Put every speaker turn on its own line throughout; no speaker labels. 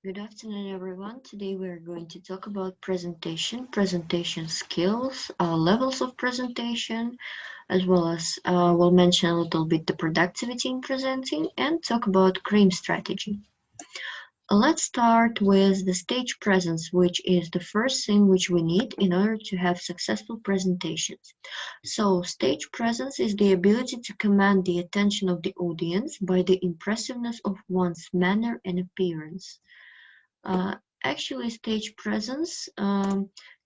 Good afternoon, everyone. Today we're going to talk about presentation skills, levels of presentation, as well as we'll mention a little bit the productivity in presenting and talk about CREAM strategy. Let's start with the stage presence, which is the first thing which we need in order to have successful presentations. So, stage presence is the ability to command the attention of the audience by the impressiveness of one's manner and appearance. Uh, Actually, stage presence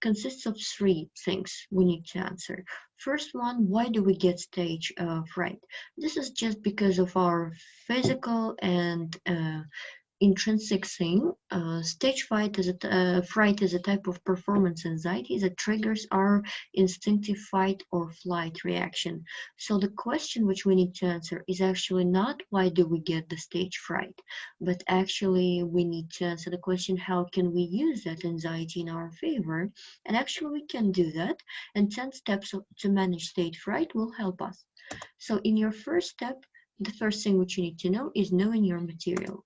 consists of three things we need to answer. First one, why do we get stage fright? This is just because of our physical and intrinsic thing. Stage fright is a type of performance anxiety that triggers our instinctive fight or flight reaction. So the question which we need to answer is actually not why do we get the stage fright, but actually we need to answer the question how can we use that anxiety in our favor? And actually we can do that. And 10 steps to manage stage fright will help us. So in your first step, the first thing which you need to know is knowing your material.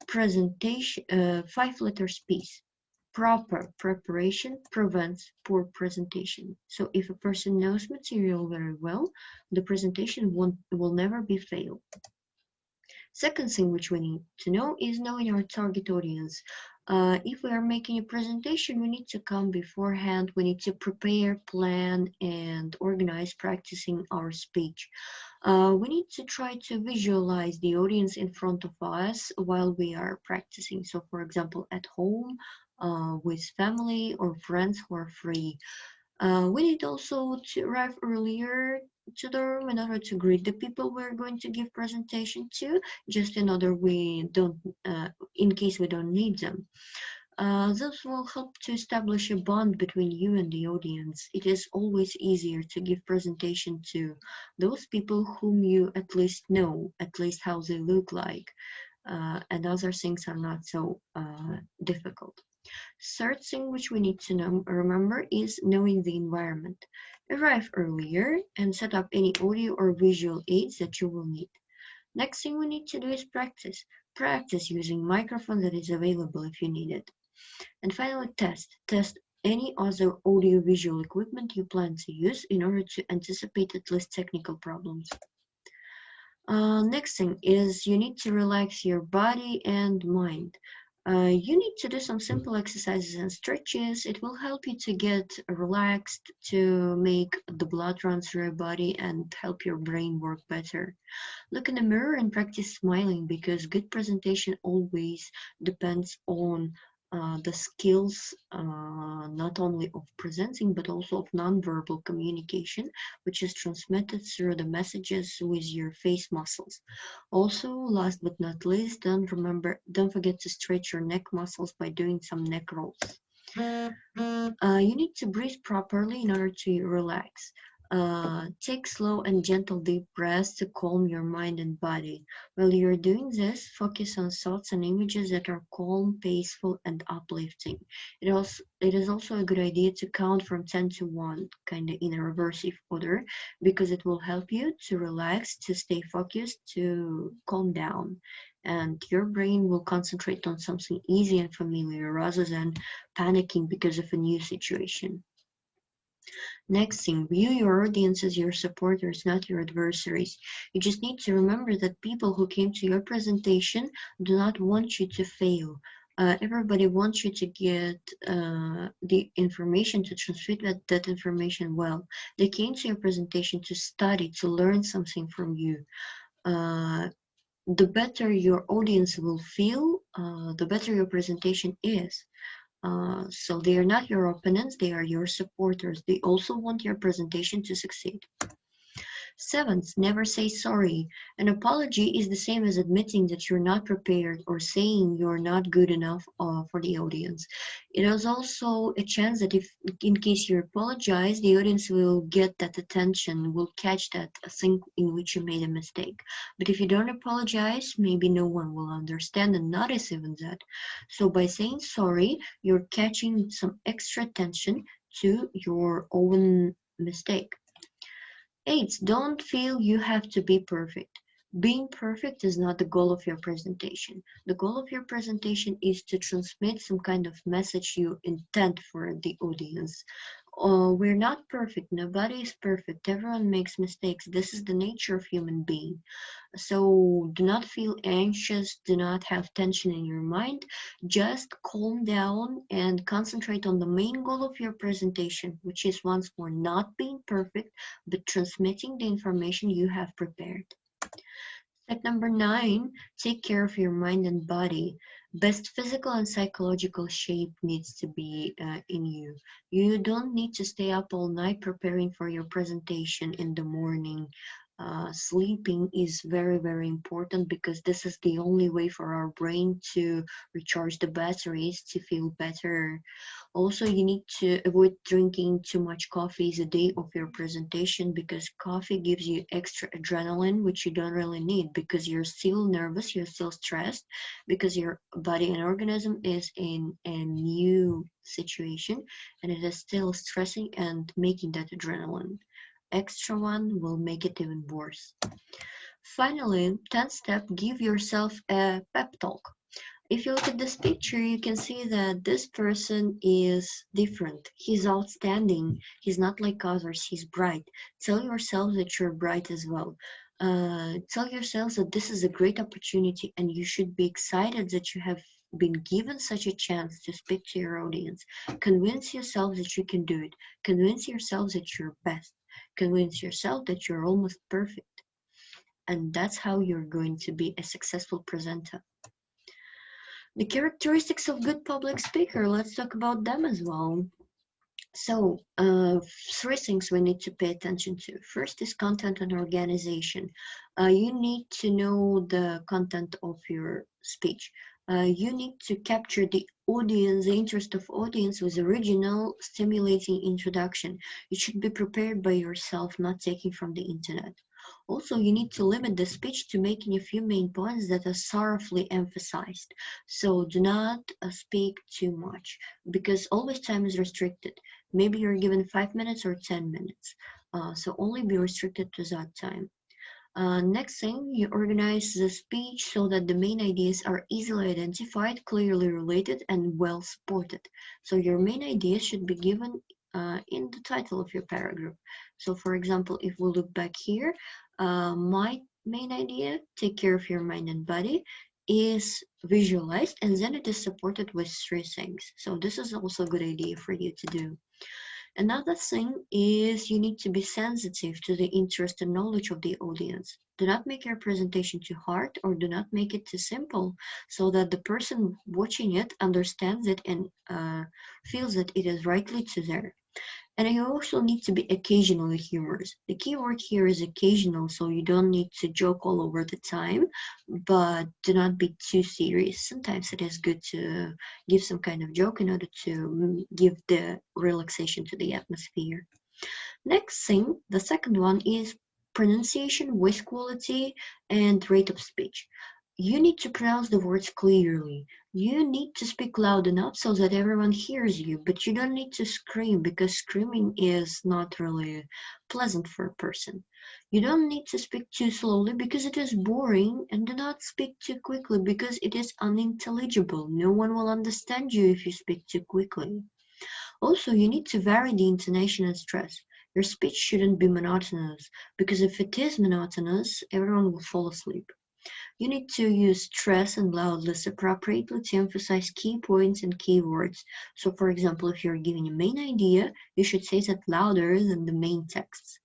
Presentation, 5 letters piece. Proper preparation prevents poor presentation. So if a person knows material very well, the presentation will never be failed. Second thing which we need to know is knowing our target audience. If we are making a presentation, we need to come beforehand. We need to prepare, plan, and organize practicing our speech. We need to try to visualize the audience in front of us while we are practicing. So, for example, at home, with family or friends who are free. We need also to arrive earlier to the room in order to greet the people we're going to give presentation to, just in order in case we don't need them. This will help to establish a bond between you and the audience. It is always easier to give presentation to those people whom you at least know, at least how they look like, and other things are not so difficult. Third thing which we need to remember is knowing the environment. Arrive earlier and set up any audio or visual aids that you will need. Next thing we need to do is practice. Practice using microphone that is available if you need it. And finally, test. Test any other audio-visual equipment you plan to use in order to anticipate at least technical problems. Next thing is you need to relax your body and mind. You need to do some simple exercises and stretches. It will help you to get relaxed, to make the blood run through your body and help your brain work better. Look in the mirror and practice smiling because good presentation always depends on the skills not only of presenting but also of nonverbal communication, which is transmitted through the messages with your face muscles. Also, last but not least, don't forget to stretch your neck muscles by doing some neck rolls. You need to breathe properly in order to relax. Take slow and gentle deep breaths to calm your mind and body. While you're doing this, focus on thoughts and images that are calm, peaceful, and uplifting. It is also a good idea to count from 10 to 1, kind of in a reversive order, because it will help you to relax, to stay focused, to calm down. And your brain will concentrate on something easy and familiar rather than panicking because of a new situation. Next thing, view your audience as your supporters, not your adversaries. You just need to remember that people who came to your presentation do not want you to fail. Everybody wants you to get the information, to transmit that information well. They came to your presentation to study, to learn something from you. The better your audience will feel, the better your presentation is. So they are not your opponents, they are your supporters. They also want your presentation to succeed. Seventh, never say sorry. An apology is the same as admitting that you're not prepared or saying you're not good enough for the audience. It is also a chance that if, in case you apologize, the audience will get that attention, will catch that thing in which you made a mistake. But if you don't apologize, maybe no one will understand and notice even that. So by saying sorry, you're catching some extra attention to your own mistake. 8. Don't feel you have to be perfect. Being perfect is not the goal of your presentation. The goal of your presentation is to transmit some kind of message you intend for the audience. We're not perfect. Nobody is perfect. Everyone makes mistakes. This is the nature of human being. So do not feel anxious, do not have tension in your mind. Just calm down and concentrate on the main goal of your presentation, which is once more not being perfect, but transmitting the information you have prepared. Step number 9, take care of your mind and body. Best physical and psychological shape needs to be in you. You don't need to stay up all night preparing for your presentation in the morning. Sleeping is very, very important because this is the only way for our brain to recharge the batteries to feel better. Also, you need to avoid drinking too much coffee a day of your presentation because coffee gives you extra adrenaline, which you don't really need because you're still nervous, you're still stressed, because your body and organism is in a new situation and it is still stressing and making that adrenaline. Extra one will make it even worse. Finally, 10th step, give yourself a pep talk. If you look at this picture, you can see that this person is different. He's outstanding. He's not like others. He's bright. Tell yourself that you're bright as well. Tell yourself that this is a great opportunity and you should be excited that you have been given such a chance to speak to your audience. Convince yourself that you can do it. Convince yourself that you're best. Convince yourself that you're almost perfect. And that's how you're going to be a successful presenter. The characteristics of good public speaker, let's talk about them as well. So, three things we need to pay attention to. First is content and organization. You need to know the content of your speech. You need to capture the audience, the interest of audience with original, stimulating introduction. It should be prepared by yourself, not taken from the internet. Also, you need to limit the speech to making a few main points that are thoroughly emphasized. So do not speak too much because always time is restricted. Maybe you're given 5 minutes or 10 minutes. So only be restricted to that time. Next thing, you organize the speech so that the main ideas are easily identified, clearly related, and well supported. So your main ideas should be given in the title of your paragraph. So for example, if we look back here, my main idea, take care of your mind and body, is visualized and then it is supported with three things. So this is also a good idea for you to do. Another thing is you need to be sensitive to the interest and knowledge of the audience. Do not make your presentation too hard or do not make it too simple so that the person watching it understands it and feels that it is rightly to their. And you also need to be occasionally humorous. The key word here is occasional, so you don't need to joke all over the time, but do not be too serious. Sometimes it is good to give some kind of joke in order to give the relaxation to the atmosphere. Next thing, the second one is pronunciation with quality and rate of speech. You need to pronounce the words clearly. You need to speak loud enough so that everyone hears you, but you don't need to scream because screaming is not really pleasant for a person. You don't need to speak too slowly because it is boring, and do not speak too quickly because it is unintelligible. No one will understand you if you speak too quickly. Also, you need to vary the intonation and stress. Your speech shouldn't be monotonous because if it is monotonous, everyone will fall asleep. You need to use stress and loudness appropriately to emphasize key points and key words. So, for example, if you're giving a main idea, you should say that louder than the main texts.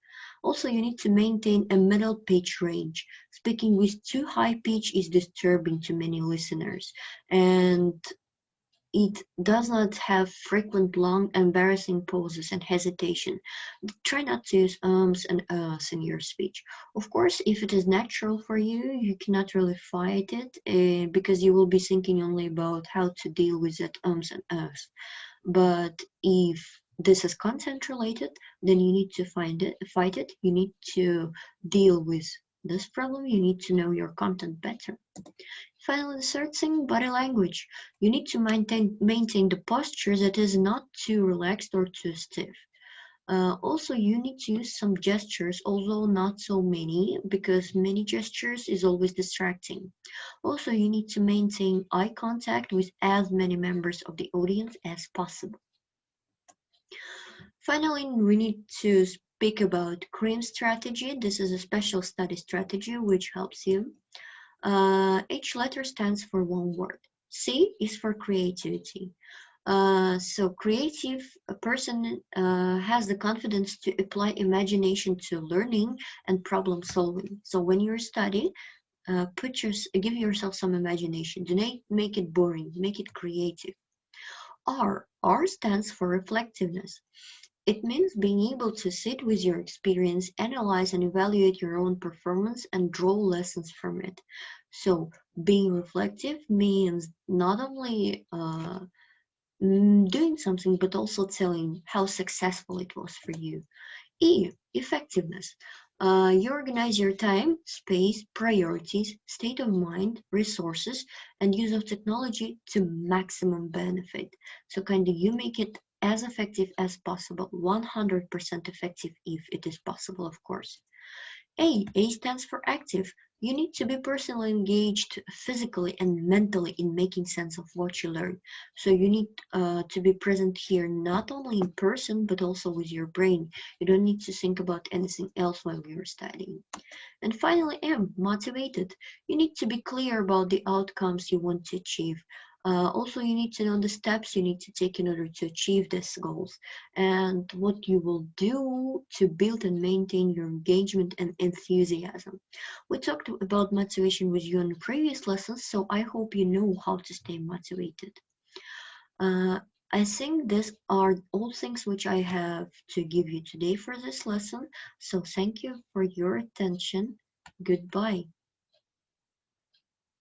Also, you need to maintain a middle pitch range. Speaking with too high pitch is disturbing to many listeners, and it does not have frequent long embarrassing pauses and hesitation. Try not to use ums and uhs in your speech. Of course, if it is natural for you, you cannot really fight it because you will be thinking only about how to deal with that ums and uhs. But if this is content related, then you need to fight it. You need to deal with this problem. You need to know your content better. Finally, the third thing, body language. You need to maintain the posture that is not too relaxed or too stiff. Also, you need to use some gestures, although not so many, because many gestures is always distracting. Also, you need to maintain eye contact with as many members of the audience as possible. Finally, we need to speak about CREAM strategy. This is a special study strategy which helps you. Each letter stands for one word. C is for creativity. So creative a person has the confidence to apply imagination to learning and problem solving. So when you're studying, give yourself some imagination. Do not make it boring. Make it creative. R stands for reflectiveness. It means being able to sit with your experience, analyze and evaluate your own performance, and draw lessons from it. So, being reflective means not only doing something, but also telling how successful it was for you. E, effectiveness. You organize your time, space, priorities, state of mind, resources, and use of technology to maximum benefit. So kind of you make it as effective as possible, 100% effective if it is possible, of course. A stands for active. You need to be personally engaged physically and mentally in making sense of what you learn. So you need to be present here not only in person but also with your brain. You don't need to think about anything else while you're studying. And finally, M, motivated. You need to be clear about the outcomes you want to achieve. Also, you need to know the steps you need to take in order to achieve these goals and what you will do to build and maintain your engagement and enthusiasm. We talked about motivation with you in the previous lessons, so I hope you know how to stay motivated. Uh, I think these are all things which I have to give you today for this lesson. So thank you for your attention. Goodbye.